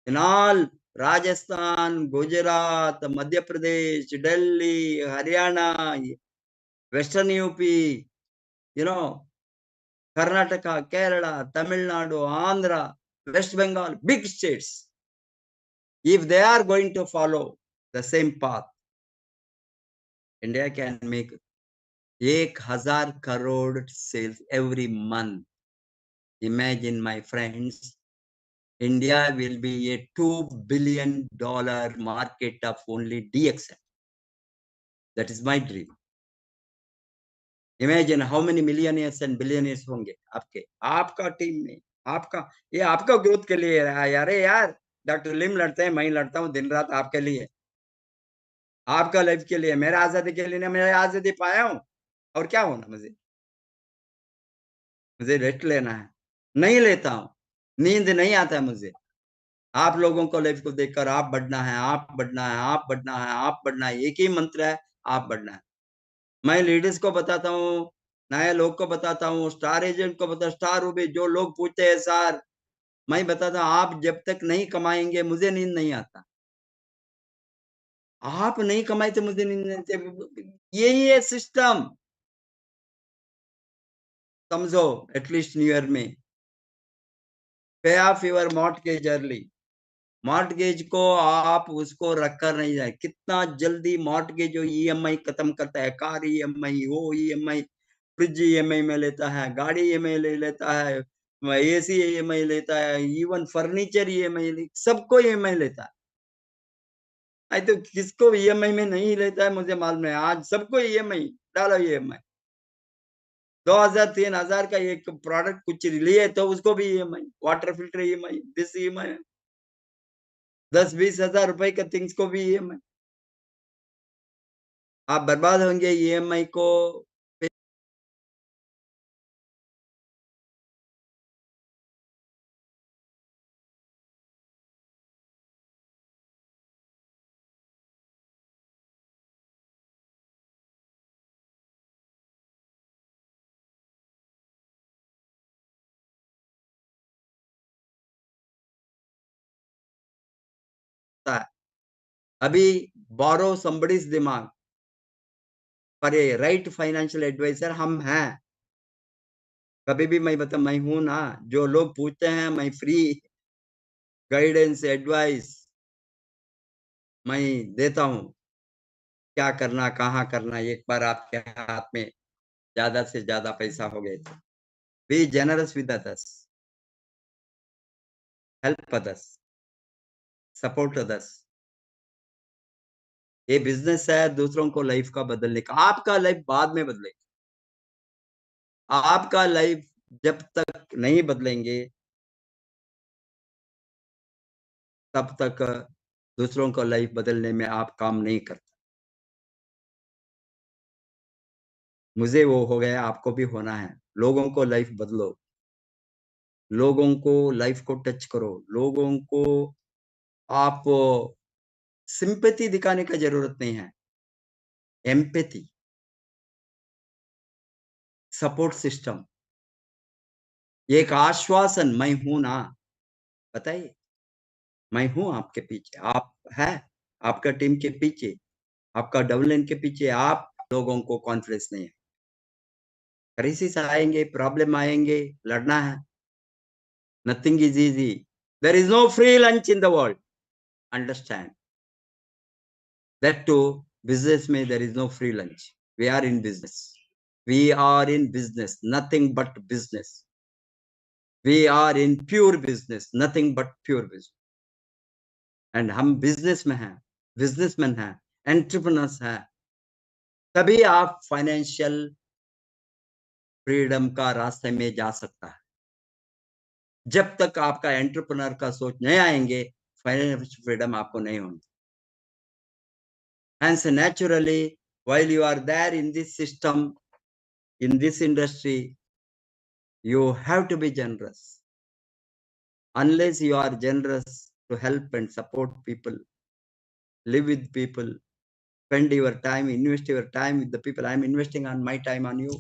in all Rajasthan, Gujarat, Madhya Pradesh, Delhi, Haryana, Western UP, Karnataka, Kerala, Tamil Nadu, Andhra, West Bengal, big states. If they are going to follow the same path, India can make 1,000 crore sales every month. Imagine, my friends, India will be a $2 billion market of only DXN. That is my dream. Imagine how many millionaires and billionaires होंगे आपका team में, ये आपका growth के लिए रहा है। अरे यार, डॉक्टर लिम लड़ते हैं, मैं लड़ता हूँ दिन रात आपके लिए, आपका लाइफ के लिए, मेरा आजादी के लिए। मैं आजादी पाया हूँ, और क्या होना मुझे रेस्ट लेना है, नहीं लेता हूँ, नींद नहीं आता है मुझे। आप लोगों को लाइफ को देखकर आप बढ़ना है, आप बढ़ना है, आप बढ़ना है, आप बढ़ना है, एक ही मंत्र है, आप बढ़ना है। मैं लीडर्स को बताता हूँ, नए लोग को बताता हूँ, स्टार एजेंट को बताता, स्टार रूबी, जो लोग पूछते हैं सर, मैं बताता हूँ, आप जब तक नहीं कमाएंगे मुझे नींद नहीं आता। आप नहीं कमाए तो मुझे नींद नहीं आती। यही है सिस्टम। समझो, एटलीस्ट न्यू ईयर में पे of your mortgage early. Mortgage को आप उसको रखकर नहीं जाए, कितना जल्दी मॉर्टगेज जो ईएमआई खत्म करता है, कार ईएमआई, वो ईएमआई, फ्रिज ईएमआई में लेता है, गाड़ी ईएमआई ले लेता है, एसी ईएमआई लेता है, इवन फर्नीचर ईएमआई, सबको ईएमआई लेता है। तो किसको ईएमआई में नहीं लेता है मुझे मालूम है। आज सबको ईएमआई डालो, ईएमआई 2000-3000 का एक प्रोडक्ट कुछ लिए तो उसको भी EMI, water filter EMI, this EMI, 10-20 हजार रुपए का थिंग्स को भी ईएमआई। आप बर्बाद होंगे ईएमआई को सकता है। अभी बोरो समबडीज दिमाग पर ए राइट फाइनेंशियल एडवाइजर हम हैं। कभी भी मैं हूँ ना, जो लोग पूछते हैं मैं फ्री गाइडेंस, एडवाइस मैं देता हूँ। क्या करना, कहाँ करना, एक बार आपके हाथ में ज़्यादा से ज़्यादा पैसा हो गए तो। Be generous with others, help others, support others. ये बिज़नेस है दूसरों को लाइफ का बदलने का। आपका लाइफ बाद में बदलेगा। आपका लाइफ जब तक नहीं बदलेंगे, तब तक दूसरों को लाइफ बदलने में आप काम नहीं करते। मुझे वो हो गया, आपको भी होना है। लोगों को लाइफ बदलो, लोगों को लाइफ को टच करो, लोगों को आप सिंपैथी दिखाने का ज़रूरत नहीं है, एम्पैथी, सपोर्ट सिस्टम, एक आश्वासन, मैं हूँ ना, बताइए, मैं हूँ आपके पीछे, आप हैं, आपका टीम के पीछे, आपका डेवलपमेंट के पीछे। आप लोगों को कॉन्फिडेंस नहीं है। क्राइसिस आएँगे, प्रॉब्लम आएँगे, लड़ना है। Nothing is easy. There is no free lunch in the world, understand. That too, business में there is no free lunch. We are in business. We are in business, nothing but business. We are in pure business, nothing but pure business. And हम business में हैं, businessmen हैं, entrepreneurs हैं, तभी आप financial freedom का रास्ते में जा सकता है। जब तक आपका एंटरप्रेन्योर का सोच नहीं आएंगे, फाइनेंशियल फ्रीडम आपको नहीं होगी। Hence, naturally, while you are there in this system, in this industry, you have to be generous. Unless you are generous to help and support people, live with people, spend your time, invest your time with the people. I am investing on my time on you.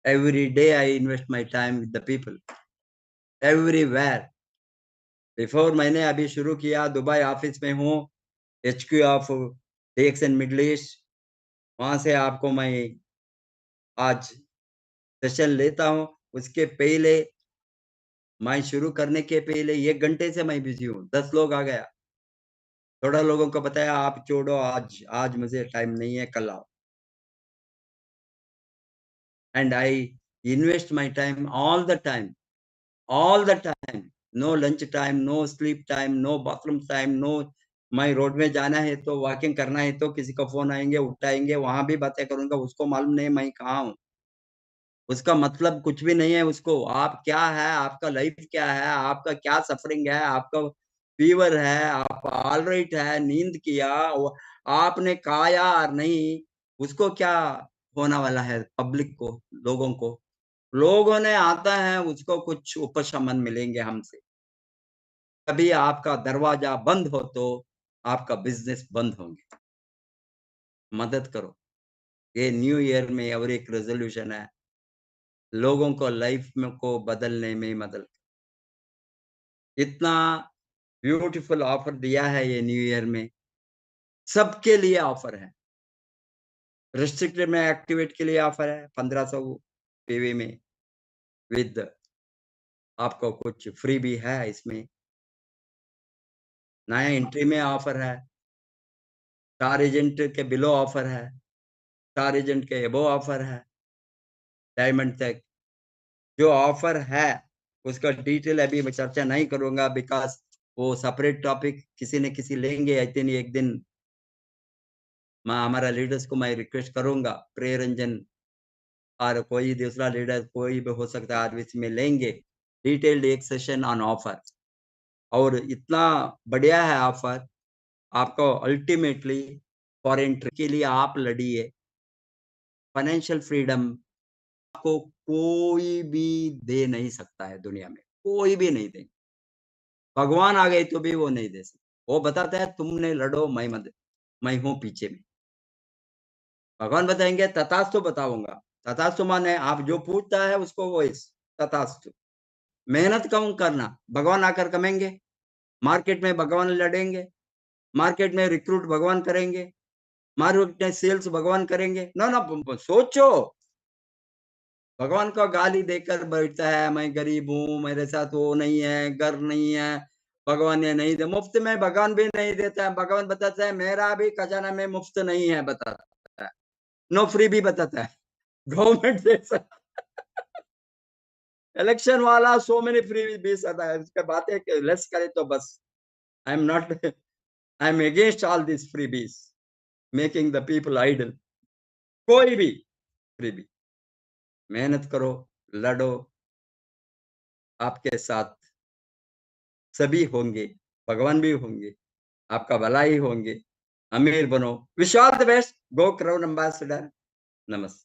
Every day I invest my time with the people. Everywhere. Before मैंने अभी शुरू किया, Dubai office में हूँ, HQ of DX and middle east. वहाँ से आपको मैं आज सेशन लेता हूँ। उसके पहले, मैं शुरू करने के पहले 1 घंटे से मैं बिजी हूँ। 10 लोग आ गया। थोड़ा लोगों को बताया, आप छोड़ो, आज मुझे टाइम नहीं है, कल आओ। And I invest my time all the time, all the time. No lunch time, no sleep time, no bathroom time, no। मैं रोड में जाना है तो, वॉकिंग करना है तो किसी का फ़ोन आएँगे, उठाएँगे, वहाँ भी बातें करूँगा, उसको मालूम नहीं मैं कहाँ हूँ। उसका मतलब कुछ भी नहीं है उसको। आप क्या है, आपका लाइफ क्या है, आपका क्या सफरिंग है, आपका फ़ीवर है, आप ऑलराइट है, नींद किया, आपने खाया और नहीं, उसको क्या होने वाला है पब्लिक को, लोगों को? लोगों ने आता है, उसको कुछ उपशमन मिलेंगे हमसे। कभी आपका दरवाज़ा बंद हो तो आपका बिज़नेस बंद होंगे। मदद करो। ये न्यू ईयर में और एक रेज़ोल्यूशन है, लोगों को लाइफ में को बदलने में मदद। इतना ब्यूटीफुल ऑफर दिया है ये न्यू ईयर में, सबके लिए ऑफर है। रिस्ट्रिक्टेड में एक्टिवेट के लिए ऑफर है, 1500 पीवी में, विद आपको कुछ फ्री भी है इसमें। नया एंट्री में ऑफर है, स्टार एजेंट के बिलो ऑफर है, स्टार एजेंट के अबव ऑफर है, डायमंड तक। जो ऑफर है, उसका डिटेल अभी मैं चर्चा नहीं करूँगा, बिकॉज़ वो सेपरेट टॉपिक किसी न किसी लेंगे। आई थिंक एक दिन मैं हमारा लीडर्स को मैं रिक्वेस्ट करूँगा, प्रिय रंजन और कोई दूसरा लीडर, कोई भी हो सकता है, आज इसमें लेंगे डिटेल्ड एक सेशन ऑन ऑफर। और इतना बढ़िया है ऑफर, आपको अल्टीमेटली फॉर एंट्री के लिए आप लड़िए। फाइनेंशियल फ्रीडम आपको कोई भी दे नहीं सकता है दुनिया में, कोई भी नहीं देंगे। भगवान आ गए तो भी वो नहीं दे सकते। वो बताता है तुमने लड़ो, मैं हूँ पीछे में। भगवान बताएँगे तथास्तु बताऊँगा। तथास्तु माने आप जो पूछता है उसको वो तथास्तु। मेहनत कम करना, भगवान आकर कहेंगे, मार्केट में भगवान लड़ेंगे, मार्केट में रिक्रूट भगवान करेंगे, मार्केट में सेल्स भगवान करेंगे। ना, ना, सोचो, भगवान को गाली देकर बैठता है, मैं गरीब हूँ, मेरे साथ वो नहीं है, घर नहीं है, भगवान ने नहीं दिया। मुफ्त में भगवान भी नहीं देता है। भगवान बताता है मेरा भी खजाना में मुफ्त नहीं है, बताता है। नो फ्री भी बताता है। गवर्नमेंट से इलेक्शन वाला सो मेनी फ्री बीस आता है, उसके बातें लेस करे तो बस। आई am not I am against all this free बीस मेकिंग द पीपल आइडल। कोई भी फ्री बी, मेहनत करो, लड़ो, आपके साथ सभी होंगे, भगवान भी होंगे, आपका भलाई होंगे, अमीर बनो। Wish all the best, go crown ambassador. नमस्ते।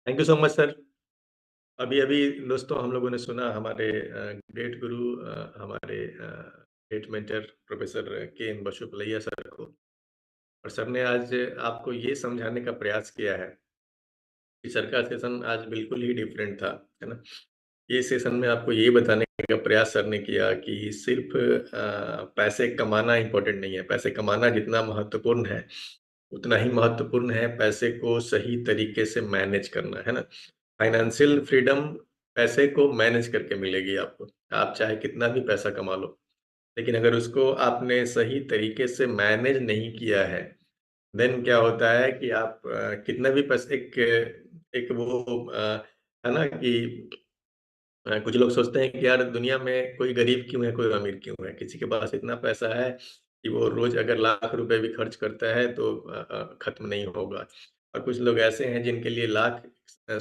Thank you so much sir. अभी-अभी दोस्तों हम लोगों ने सुना हमारे ग्रेट गुरु हमारे ग्रेट मेंटर प्रोफेसर के एन बसुपलैया सर को, और सर ने आज आपको ये समझाने का प्रयास किया है कि सर का सेशन आज बिल्कुल ही डिफरेंट था, है ना? ये सेशन में आपको ये बताने का प्रयास सर ने किया कि सिर्फ़ पैसे कमाना इम्पोर्टेंट नहीं है, पैसे कमाना जितना महत्वपूर्ण है, उतना ही महत्वपूर्ण है पैसे को सही तरीके से मैनेज करना, है ना? फाइनेंशियल फ्रीडम पैसे को मैनेज करके मिलेगी आपको। आप चाहे कितना भी पैसा कमा लो, लेकिन अगर उसको आपने सही तरीके से मैनेज नहीं किया है, देन क्या होता है कि आप कितना भी पैसे एक एक वो है ना कि कुछ लोग सोचते हैं कि यार दुनिया में कोई गरीब क्यों है, कोई अमीर क्यों है? किसी के पास इतना पैसा है कि वो रोज़ अगर लाख रुपए भी खर्च करता है तो खत्म नहीं होगा। और कुछ लोग ऐसे हैं जिनके लिए लाख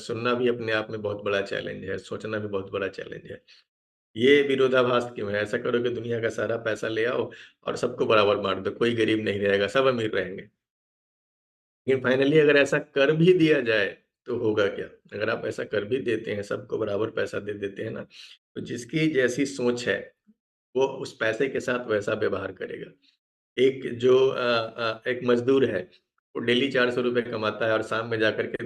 सुनना भी अपने आप में बहुत बड़ा चैलेंज है, सोचना भी बहुत बड़ा चैलेंज है। ये विरोधाभास क्यों है? ऐसा करो कि दुनिया का सारा पैसा ले आओ और सबको बराबर बाँट दो, कोई गरीब नहीं रहेगा, सब अमीर रहेंगे। लेकिन फाइनली अगर ऐसा कर भी दिया जाए, तो होगा क्या? अगर आप ऐसा कर भी देते हैं, सबको बराबर पैसा दे देते हैं ना, तो जिसकी जैसी सोच है, वो उस पैसे के साथ वैसा व्यवहार करेगा। एक जो एक मज़दूर है, वो डेली ₹400 कमाता है और शाम में जाकर के